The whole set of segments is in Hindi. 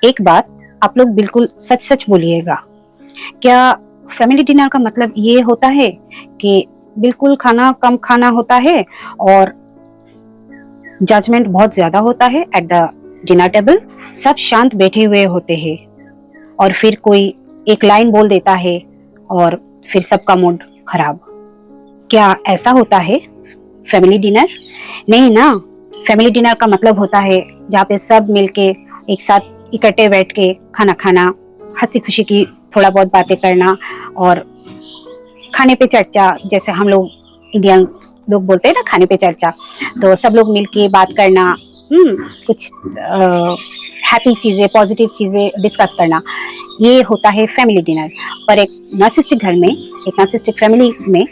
एक बात आप लोग बिल्कुल सच सच बोलिएगा, क्या फैमिली डिनर का मतलब ये होता है कि बिल्कुल खाना कम खाना होता है और जजमेंट बहुत ज्यादा होता है एट द डिनर टेबल? सब शांत बैठे हुए होते हैं और फिर कोई एक लाइन बोल देता है और फिर सबका मूड खराब। क्या ऐसा होता है फैमिली डिनर? नहीं ना। फैमिली डिनर का मतलब होता है जहाँ पे सब मिलके एक साथ इकट्ठे बैठ के खाना खाना, हंसी खुशी की थोड़ा बहुत बातें करना और खाने पे चर्चा, जैसे हम लोग इंडियंस लोग बोलते हैं ना खाने पे चर्चा। तो सब लोग मिलके बात करना, कुछ हैप्पी चीजें, पॉजिटिव चीजें डिस्कस करना, ये होता है फैमिली डिनर। पर एक नार्सिसिस्टिक घर में, एक नार्सिसिस्टिक फैमिली में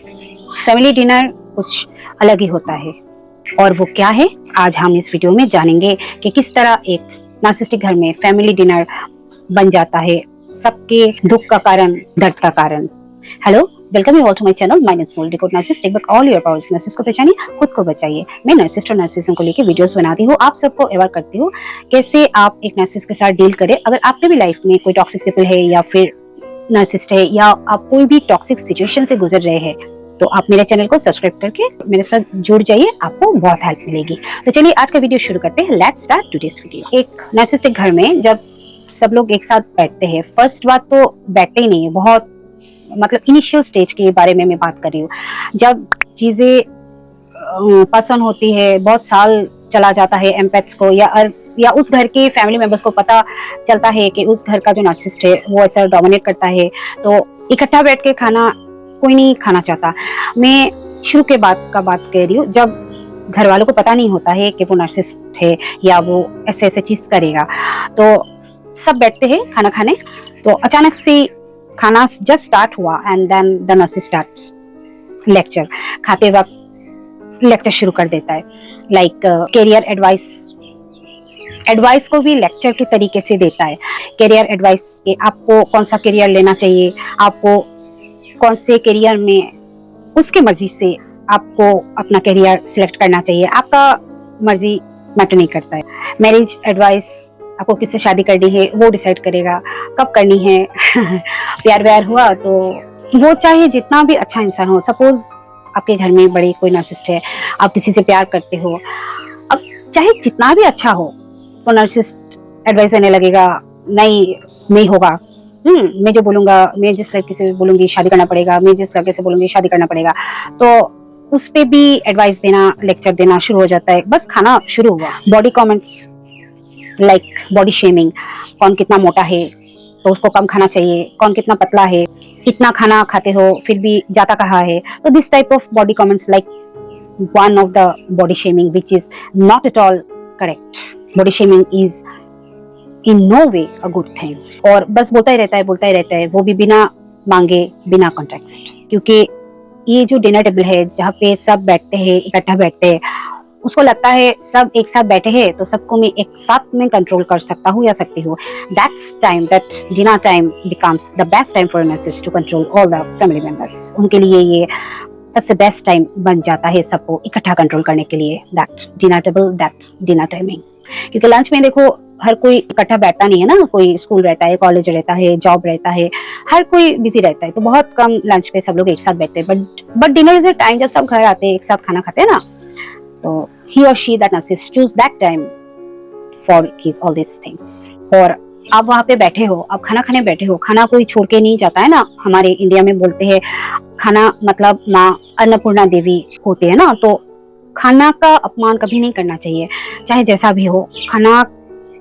फैमिली डिनर कुछ अलग ही होता है। और वो क्या है, आज हम इस वीडियो में जानेंगे कि किस तरह एक नार्सिसिस्टिक घर में फैमिली डिनर बन जाता है सबके दुख का कारण, दर्द का कारण। Hello, welcome you all to my channel. My name is soul decode narcissist, but all your powers. Narcissist को पहचानिए, खुद को बचाइए। मैं नार्सिसिस्ट और नार्सिसिज्म को लेकर वीडियोस बनाती हूँ, आप सबको अवेयर करती हूँ कैसे आप एक नार्सिसिस्ट के साथ डील करें। अगर आपके भी लाइफ में कोई टॉक्सिक पीपल है या फिर नार्सिसिस्ट है या आप कोई भी टॉक्सिक सिचुएशन से गुजर रहे हैं, तो आप मेरे चैनल को सब्सक्राइब करके मेरे साथ जुड़ जाइए, आपको बहुत हेल्प मिलेगी। तो चलिए आज का वीडियो शुरू करते हैं। Let's start today's video. एक नार्सिसिस्टिक घर में जब सब लोग एक साथ बैठते हैं, फर्स्ट बात तो बैठते ही नहीं है, बहुत मतलब इनिशियल स्टेज के बारे में मैं बात कर रही हूँ। जब चीजें पसंद होती है, बहुत साल चला जाता है एम्पैथ्स को या उस घर के फैमिली मेंबर्स को पता चलता है कि उस घर का जो नार्सिसिस्ट है वो ऐसा डोमिनेट करता है, तो इकट्ठा बैठ के खाना कोई नहीं खाना चाहता। मैं शुरू के बाद का बात कह रही हूँ, जब घर वालों को पता नहीं होता है कि वो नार्सिसिस्ट है या वो ऐसे ऐसे चीज करेगा, तो सब बैठते हैं खाना खाने। तो अचानक से खाना जस्ट स्टार्ट हुआ and then the narcissist starts lecture. खाते वक्त लेक्चर शुरू कर देता है, लाइक कैरियर एडवाइस को भी लेक्चर के तरीके से देता है। कैरियर एडवाइस के आपको कौन सा कैरियर लेना चाहिए, आपको कौन से कैरियर में उसके मर्जी से आपको अपना कैरियर सिलेक्ट करना चाहिए, आपका मर्जी मैटर नहीं करता है। मैरिज एडवाइस, आपको किससे शादी करनी है वो डिसाइड करेगा, कब करनी है। प्यार व्यार हुआ तो वो चाहे जितना भी अच्छा इंसान हो, सपोज आपके घर में बड़े कोई नार्सिसिस्ट है, आप किसी से प्यार करते हो, अब चाहे जितना भी अच्छा हो, वो नार्सिसिस्ट एडवाइस देने लगेगा, नहीं होगा, मैं जो बोलूंगा, मैं जिस लड़के से बोलूंगी शादी करना पड़ेगा, मैं जिस लड़के से बोलूंगी शादी करना पड़ेगा। तो उस पे भी एडवाइस देना, लेक्चर देना शुरू हो जाता है। बस खाना शुरू हुआ, body comments like body shaming, कौन कितना मोटा है तो उसको कम खाना चाहिए, कौन कितना पतला है, इतना खाना खाते हो फिर भी जाता कहाँ है। तो this type of body comments like one of the body shaming which is not at all correct. Body shaming is in no way a good thing. और बस बोलता ही रहता है, वो भी बिना मांगे, बिना कॉन्टेक्स्ट। क्योंकि ये जो डिनर टेबल है जहाँ पे सब बैठते हैं, इकट्ठा बैठते हैं, उसको लगता है सब एक साथ बैठे हैं तो सबको मैं एक साथ में कंट्रोल कर सकता हूँ या सकती हूँ। That's time, that dinner time becomes the best time for a narcissist to control all the family members. उनके लिए ये सबसे बेस्ट टाइम बन जाता है सबको इकट्ठा कंट्रोल करने के लिए। That dinner table, that dinner timing. क्योंकि लंच में देखो हर कोई इकट्ठा बैठता नहीं है ना, कोई स्कूल रहता है, कॉलेज रहता है, जॉब रहता है, हर कोई बिजी रहता है, तो बहुत कम लंच पे सब लोग एक साथ बैठते हैं। But dinner is a time जब सब घर आते हैं, एक साथ खाना खाते हैं ना, तो ही और she that narcissist choose that time for his all this things. और आप वहाँ पे बैठे हो, आप खाना खाने बैठे हो, खाना कोई छोड़ के नहीं जाता है ना। हमारे इंडिया में बोलते हैं खाना मतलब माँ अन्नपूर्णा देवी होती है ना, तो खाना का अपमान कभी नहीं करना चाहिए, चाहे जैसा भी हो। खाना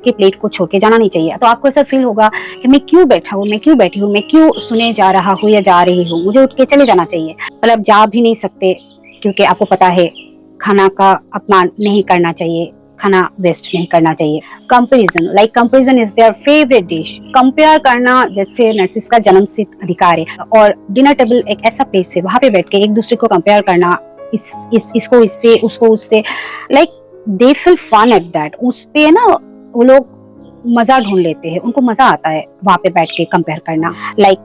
के प्लेट को छोड़ के जाना नहीं चाहिए। तो आपको ऐसा फील होगा कि मैं क्यों बैठा हूँ, मैं क्यों बैठी हूँ, मैं क्यों सुने जा रहा हूँ या जा रही हूँ, मुझे उठ के चले जाना चाहिए। मतलब जा भी नहीं सकते क्योंकि आपको पता है खाना का अपमान नहीं करना चाहिए, खाना वेस्ट नहीं करना चाहिए। Comparison, like comparison is their favourite dish. Compare करना जैसे नार्सिसिस्ट का जन्मसिद्ध अधिकार है। और डिनर टेबल एक ऐसा प्लेस है, वहां पे बैठ के एक दूसरे को कंपेयर करना, इसको इससे, उसको उससे, like they feel fun at that. उस पे ना वो लोग मजा ढूंढ लेते हैं, उनको मजा आता है वहां पे बैठ के कंपेयर करना। लाइक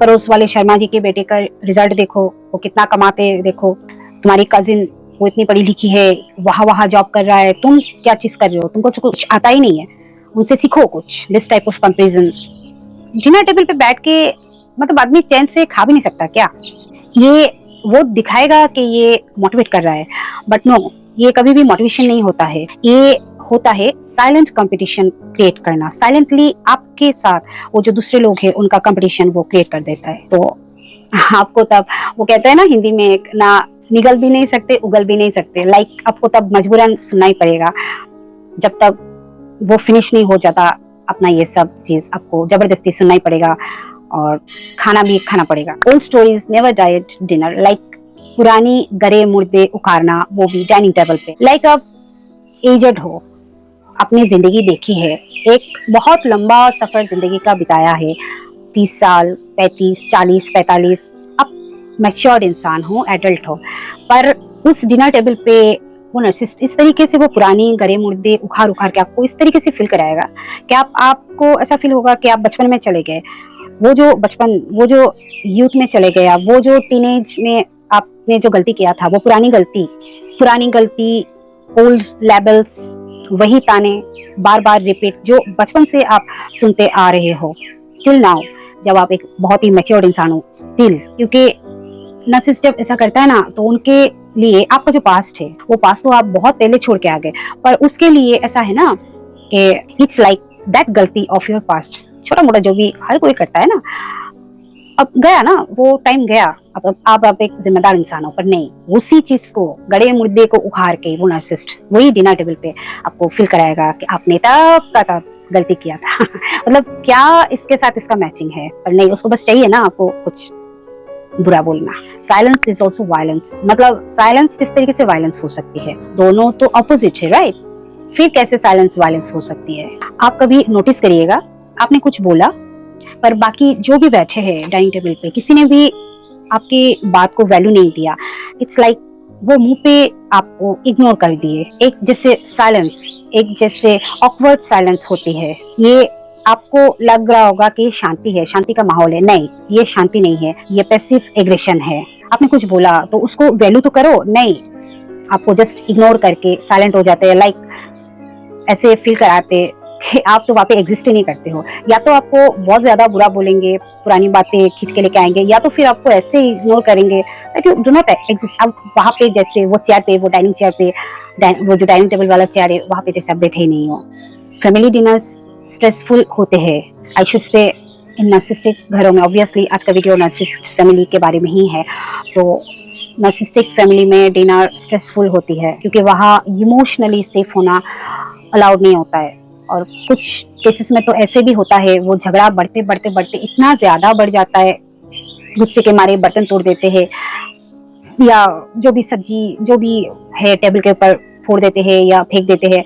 पड़ोस वाले शर्मा जी के बेटे का रिजल्ट देखो, वो कितना कमाते देखो, तुम्हारी कजिन वो इतनी पढ़ी लिखी है, वहां जॉब कर रहा है, तुम क्या चीज कर रहे हो, तुमको तो कुछ आता ही नहीं है। उनसे सीखो कुछ, this type of comparison. Dinner table पे बैठ के मतलब आदमी चैन से खा भी नहीं सकता क्या? ये वो दिखाएगा कि ये मोटिवेट कर रहा है, बट नो, ये कभी भी मोटिवेशन नहीं होता है। ये होता है साइलेंट कंपटीशन क्रिएट करना। साइलेंटली आपके साथ वो जो दूसरे लोग हैं उनका कंपटीशन वो क्रिएट कर देता है। तो आपको तब, वो कहते हैं ना हिंदी में एक, ना निगल भी नहीं सकते उगल भी नहीं सकते, लाइक आपको तब मजबूरन सुनना ही पड़ेगा जब तक वो फिनिश नहीं हो जाता अपना ये सब चीज, आपको जबरदस्ती सुनना ही पड़ेगा और खाना भी खाना पड़ेगा। Old stories never died dinner, like पुरानी गरे मुर्दे उखाड़ना, वो भी डाइनिंग टेबल पे। लाइक आप एजेड हो, अपनी जिंदगी देखी है, एक बहुत लंबा सफर जिंदगी का बिताया है, 30 साल, 35, 40, 45, अब मैच्योर्ड इंसान हो, एडल्ट हो, पर उस डिनर टेबल पे वो नर्सिस्ट इस तरीके से वो पुरानी गरे मुर्दे उखाड़ उखाड़ के आपको इस तरीके से फील कराएगा कि आपको ऐसा फील होगा कि आप बचपन में चले गए, वो जो बचपन, वो जो यूथ में चले गए, वो जो टीनेज में आपने जो गलती किया था, वो पुरानी गलती, ओल्ड लेबल्स, वही ताने बार बार रिपीट जो बचपन से आप सुनते आ रहे हो टिल नाउ, जब आप एक बहुत ही मैच्योर्ड इंसान हो स्टिल। क्योंकि नर्सिस्ट जब ऐसा करता है ना, तो उनके लिए आपका जो पास्ट है, वो पास्ट तो आप बहुत पहले छोड़ के आ गए, पर उसके लिए ऐसा है ना कि इट्स लाइक दैट गलती ऑफ योर पास्ट, छोटा मोटा जो भी हर कोई करता है ना, अब गया ना, वो टाइम गया, अब आप एक जिम्मेदार इंसान हो, पर नहीं, उसी चीज को, गड़े मुर्दे को उखाड़ के वो नर्सिस्ट वही डिनर टेबल पे आपको फील कराएगा कि आपने तब गलती किया था मतलब क्या इसके साथ इसका मैचिंग है, पर नहीं, उसको बस चाहिए ना आपको कुछ बुरा बोलना। साइलेंस इज ऑल्सो वायलेंस, मतलब साइलेंस किस तरीके से वायलेंस हो सकती है, दोनों तो अपोजिट है, राइट? फिर कैसे साइलेंस वायलेंस हो सकती है? आप कभी नोटिस करिएगा, आपने कुछ बोला पर बाकी जो भी बैठे हैं डाइनिंग टेबल पे, किसी ने भी आपकी बात को वैल्यू नहीं दिया। इट्स लाइक वो मुंह पे आपको इग्नोर कर दिए। एक जैसे साइलेंस, एक जैसे ऑकवर्ड साइलेंस होती है, ये आपको लग रहा होगा कि शांति है, शांति का माहौल है, नहीं, ये शांति नहीं है, ये पैसिव एग्रेशन है। आपने कुछ बोला तो उसको वैल्यू तो करो, नहीं, आपको जस्ट इग्नोर करके साइलेंट हो जाते हैं, लाइक ऐसे फील कराते कि आप तो वहाँ पे एग्जिस्ट ही नहीं करते हो। या तो आपको बहुत ज्यादा बुरा बोलेंगे, पुरानी बातें खींच के लेके आएंगे, या तो फिर आपको ऐसे इग्नोर करेंगे that you do not exist. आप वहाँ पे जैसे वो चेयर पे, वो डाइनिंग चेयर पे, वो जो डाइनिंग टेबल वाला चेयर है, वहाँ पे जैसे आप बैठे ही नहीं हो। फैमिली डिनर्स स्ट्रेसफुल होते हैं, I should say in narcissistic घरों में। ऑब्वियसली आज का वीडियो नार्सिसिस्ट फैमिली के बारे में ही है, तो नार्सिसिस्टिक फैमिली में डिनर स्ट्रेसफुल होती है क्योंकि वहाँ इमोशनली सेफ होना अलाउड नहीं होता है। और कुछ केसेस में तो ऐसे भी होता है, वो झगड़ा बढ़ते बढ़ते बढ़ते इतना ज्यादा बढ़ जाता है, गुस्से के मारे बर्तन तोड़ देते हैं, या जो भी सब्जी जो भी है टेबल के ऊपर फोड़ देते हैं या फेंक देते हैं।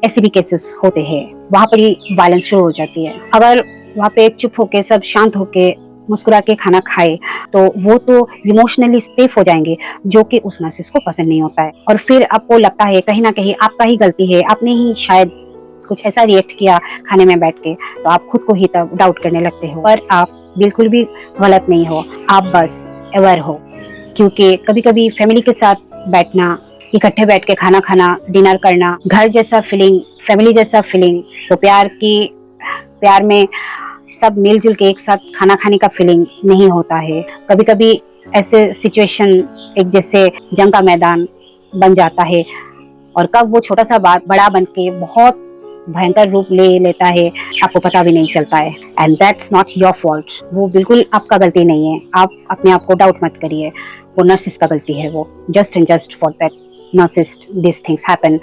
ऐसे भी केसेस होते हैं, वहां पर ही वायलेंस शुरू हो जाती है। अगर वहाँ पे चुप होके, सब शांत होके, मुस्कुरा के खाना खाए, तो वो तो इमोशनली सेफ हो जाएंगे, जो कि उस नर्सिस को पसंद नहीं होता है। और फिर आपको लगता है कहीं ना कहीं आपका ही गलती है, आपने ही शायद कुछ ऐसा रिएक्ट किया खाने में बैठ के, तो आप खुद को ही तब डाउट करने लगते हो। पर आप बिल्कुल भी गलत नहीं हो, आप बस अवेयर हो। क्योंकि कभी कभी फैमिली के साथ बैठना, इकट्ठे बैठ के खाना खाना, डिनर करना, घर जैसा फीलिंग, फैमिली जैसा फीलिंग, तो प्यार में सब मिलजुल के एक साथ खाना खाने का फीलिंग नहीं होता है। कभी कभी ऐसे सिचुएशन एक जैसे जंग का मैदान बन जाता है, और कब वो छोटा सा बात बड़ा बन के बहुत भयंकर रूप ले लेता है, आपको पता भी नहीं चलता है। And that's not your fault, वो बिल्कुल आपका गलती नहीं है। आप अपने आप को डाउट मत करिए, वो नर्सिस का गलती है। वो just and just for that narcissist this things happen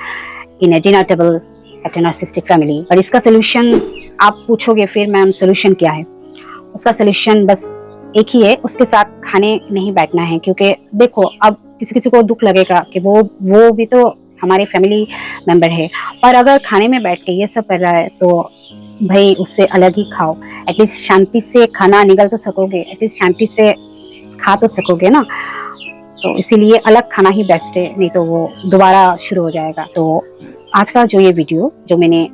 in a dinner table at a narcissistic family. और इसका सोल्यूशन आप पूछोगे फिर मैम सोल्यूशन क्या है? उसका सोल्यूशन बस एक ही है, उसके साथ खाने नहीं बैठना है। क्योंकि देखो, अब किसी किसी को दुख लगेगा कि वो भी तो हमारे फैमिली मेंबर है, और अगर खाने में बैठ के ये सब कर रहा है तो भाई उससे अलग ही खाओ। एटलीस्ट शांति से खाना निगल तो सकोगे, एटलीस्ट शांति से खा तो सकोगे ना। तो इसीलिए अलग खाना ही बेस्ट है, नहीं तो वो दोबारा शुरू हो जाएगा। तो आज का जो ये वीडियो जो मैंने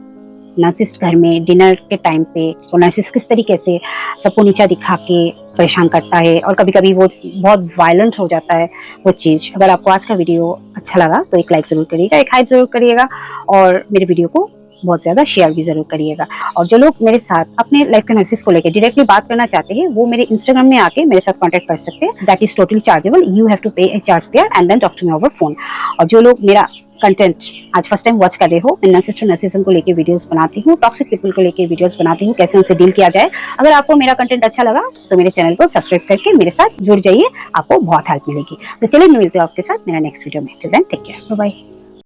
नर्सिस्ट घर में डिनर के टाइम पे वो नर्सिस किस तरीके से सबको नीचा दिखा के परेशान करता है, और कभी कभी वो बहुत वायलेंट हो जाता है वो चीज़। अगर आपको आज का वीडियो अच्छा लगा तो एक लाइक ज़रूर करिएगा, एक हाइप ज़रूर करिएगा, और मेरे वीडियो को बहुत ज़्यादा शेयर भी ज़रूर करिएगा। और जो लोग मेरे साथ अपने लाइफ के नॉइसेस को लेकर डायरेक्टली बात करना चाहते हैं, वो मेरे इंस्टाग्राम में आके मेरे साथ कॉन्टैक्ट कर सकते हैं। That is totally chargeable, you have to pay a charge there and then talk to me over phone. और जो लोग मेरा कंटेंट आज फर्स्ट टाइम वॉच कर रहे हो, मैं नार्सिसिस्ट टू नार्सिसिज्म को लेके वीडियोस बनाती हूँ, टॉक्सिक पीपल को लेके वीडियोस बनाती हूँ, कैसे उनसे डील किया जाए। अगर आपको मेरा कंटेंट अच्छा लगा तो मेरे चैनल को सब्सक्राइब करके मेरे साथ जुड़ जाइए, आपको बहुत हेल्प मिलेगी। तो चलिए, मैं मिलती हूँ आपके साथ मेरा नेक्स्ट वीडियो में। Till then take care, bye bye.